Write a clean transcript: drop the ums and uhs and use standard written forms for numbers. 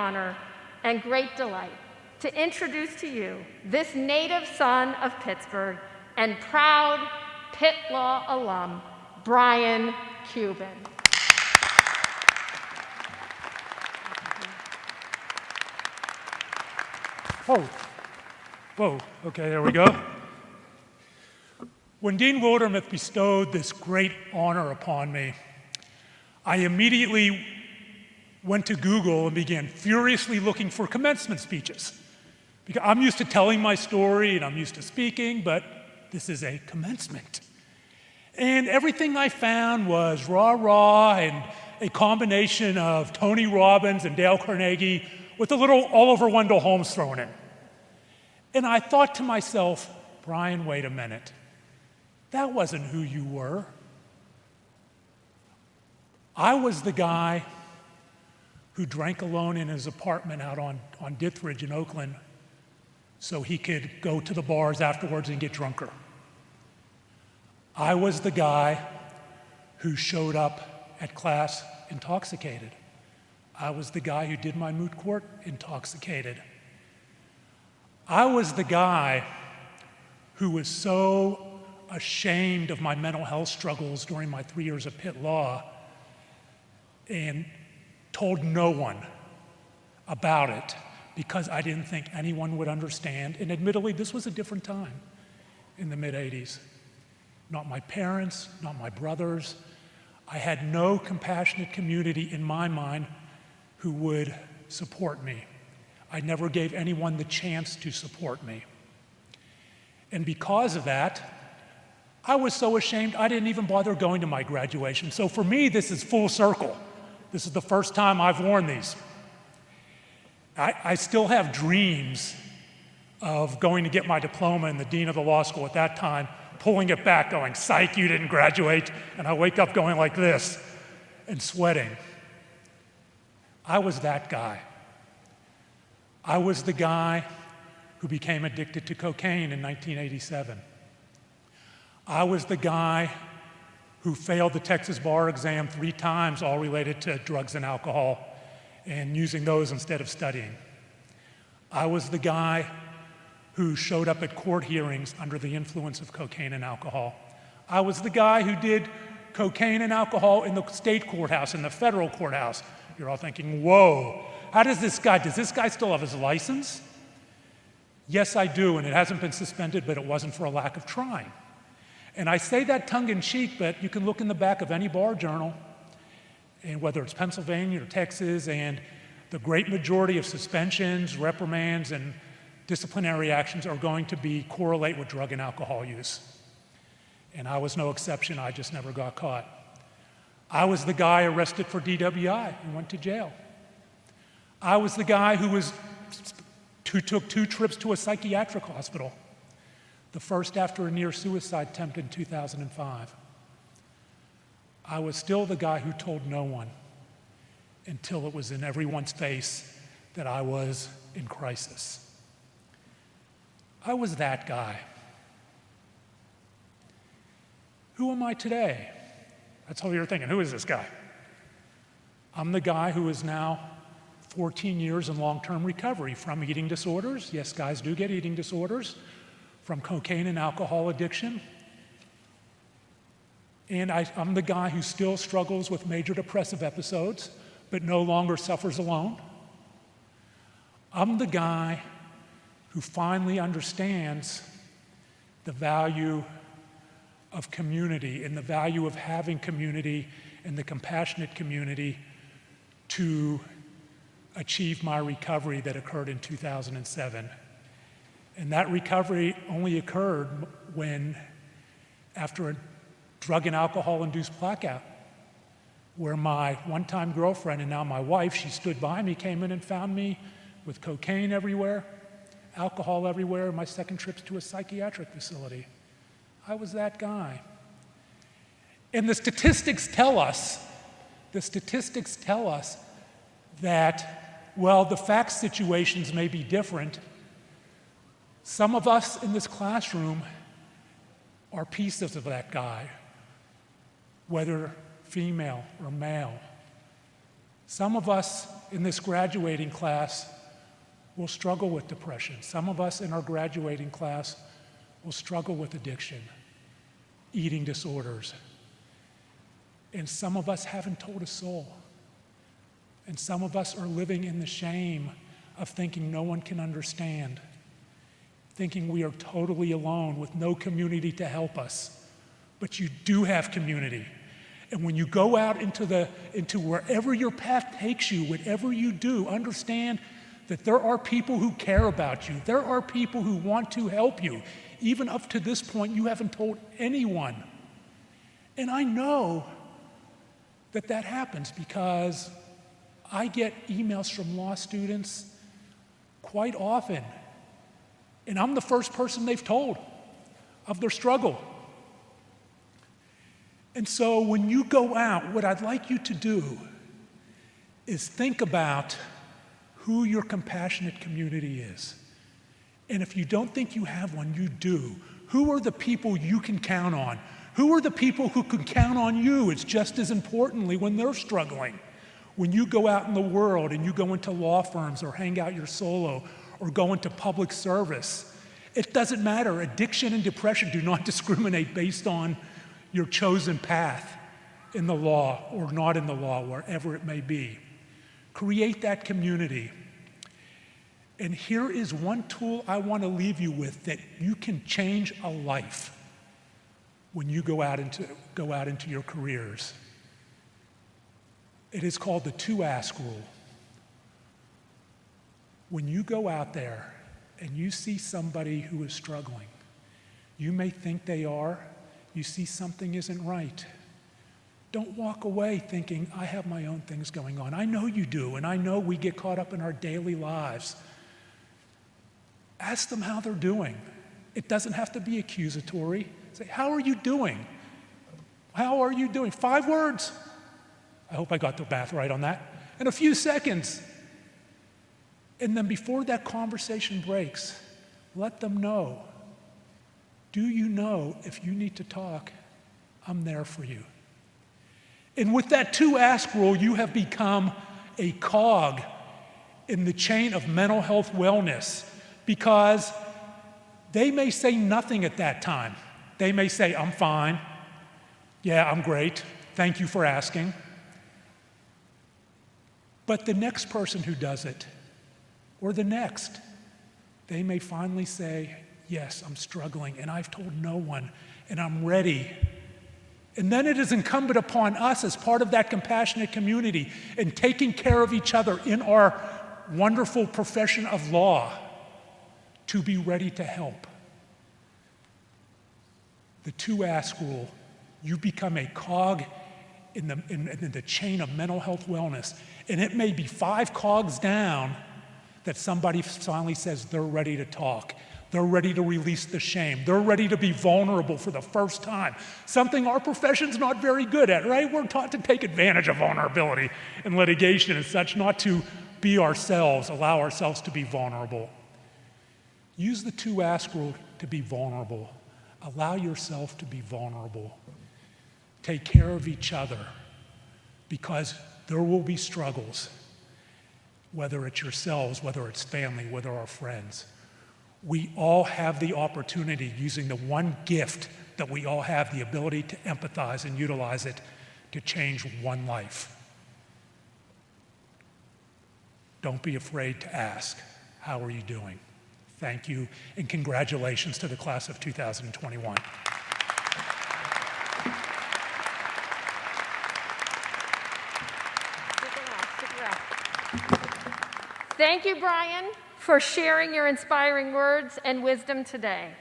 honor and great delight to introduce to you this native son of Pittsburgh and proud Pitt Law alum, Brian Cuban. Oh, whoa, okay, there we go. When Dean Wildermuth bestowed this great honor upon me, I immediately went to Google and began furiously looking for commencement speeches. Because I'm used to telling my story and I'm used to speaking, but this is a commencement. And everything I found was rah-rah and a combination of Tony Robbins and Dale Carnegie with a little Oliver Wendell Holmes thrown in. And I thought to myself, Brian, wait a minute. That wasn't who you were. I was the guy who drank alone in his apartment out on Dithridge in Oakland so he could go to the bars afterwards and get drunker. I was the guy who showed up at class intoxicated. I was the guy who did my moot court intoxicated. I was the guy who was so ashamed of my mental health struggles during my 3 years of Pitt Law and told no one about it because I didn't think anyone would understand. And admittedly, this was a different time in the mid-'80s. Not my parents, not my brothers. I had no compassionate community in my mind who would support me. I never gave anyone the chance to support me. And because of that, I was so ashamed I didn't even bother going to my graduation. So for me, this is full circle. This is the first time I've worn these. I still have dreams of going to get my diploma, and the dean of the law school at that time pulling it back, going, psych, you didn't graduate. And I wake up going like this and sweating. I was that guy. I was the guy who became addicted to cocaine in 1987. I was the guy who failed the Texas bar exam 3 times, all related to drugs and alcohol, and using those instead of studying. I was the guy who showed up at court hearings under the influence of cocaine and alcohol. I was the guy who did cocaine and alcohol in the state courthouse, in the federal courthouse. You're all thinking, whoa, does this guy still have his license? Yes, I do, and it hasn't been suspended, but it wasn't for a lack of trying. And I say that tongue-in-cheek, but you can look in the back of any bar journal, and whether it's Pennsylvania or Texas, and the great majority of suspensions, reprimands, and disciplinary actions are going to correlate with drug and alcohol use. And I was no exception, I just never got caught. I was the guy arrested for DWI and went to jail. I was the guy who took 2 trips to a psychiatric hospital, the first after a near suicide attempt in 2005. I was still the guy who told no one until it was in everyone's face that I was in crisis. I was that guy. Who am I today? That's all you're thinking. Who is this guy? I'm the guy who is now 14 years in long-term recovery from eating disorders. Yes, guys do get eating disorders. From cocaine and alcohol addiction. And I'm the guy who still struggles with major depressive episodes, but no longer suffers alone. I'm the guy who finally understands the value of community and the value of having community and the compassionate community to achieve my recovery that occurred in 2007. And that recovery only occurred when, after a drug and alcohol-induced blackout, where my one-time girlfriend and now my wife, she stood by me, came in and found me with cocaine everywhere, alcohol everywhere, my second trips to a psychiatric facility. I was that guy. And the statistics tell us that, well, the fact situations may be different. Some of us in this classroom are pieces of that guy, whether female or male. Some of us in this graduating class will struggle with depression. Some of us in our graduating class will struggle with addiction, eating disorders. And some of us haven't told a soul. And some of us are living in the shame of thinking no one can understand, thinking we are totally alone with no community to help us. But you do have community. And when you go out into wherever your path takes you, whatever you do, understand that there are people who care about you. There are people who want to help you. Even up to this point, you haven't told anyone. And I know that that happens because I get emails from law students quite often, and I'm the first person they've told of their struggle. And so when you go out, what I'd like you to do is think about who your compassionate community is. And if you don't think you have one, you do. Who are the people you can count on? Who are the people who can count on you? It's just as importantly when they're struggling. When you go out in the world and you go into law firms or hang out your solo or go into public service, it doesn't matter. Addiction and depression do not discriminate based on your chosen path in the law or not in the law, wherever it may be. Create that community. And here is one tool I want to leave you with that you can change a life when you go out into your careers. It is called the 2 Ask Rule. When you go out there and you see somebody who is struggling, you may think they are, you see something isn't right. Don't walk away thinking, I have my own things going on. I know you do, and I know we get caught up in our daily lives. Ask them how they're doing. It doesn't have to be accusatory. Say, how are you doing? How are you doing? 5 words. I hope I got the math right on that. In a few seconds. And then before that conversation breaks, let them know. Do you know if you need to talk, I'm there for you. And with that 2 Ask Rule, you have become a cog in the chain of mental health wellness, because they may say nothing at that time. They may say, I'm fine. Yeah, I'm great. Thank you for asking. But the next person who does it, or the next, they may finally say, yes, I'm struggling, and I've told no one, and I'm ready. And then it is incumbent upon us as part of that compassionate community and taking care of each other in our wonderful profession of law to be ready to help. The 2 Ask Rule, you become a cog in the chain of mental health wellness, and it may be 5 cogs down that somebody finally says they're ready to talk. They're ready to release the shame. They're ready to be vulnerable for the first time. Something our profession's not very good at, right? We're taught to take advantage of vulnerability in litigation and such, not to be ourselves, allow ourselves to be vulnerable. Use the 2 Ask Rule to be vulnerable. Allow yourself to be vulnerable. Take care of each other, because there will be struggles, whether it's yourselves, whether it's family, whether our friends. We all have the opportunity, using the one gift that we all have, the ability to empathize and utilize it to change one life. Don't be afraid to ask, how are you doing? Thank you, and congratulations to the class of 2021. Thank you, Brian, for sharing your inspiring words and wisdom today.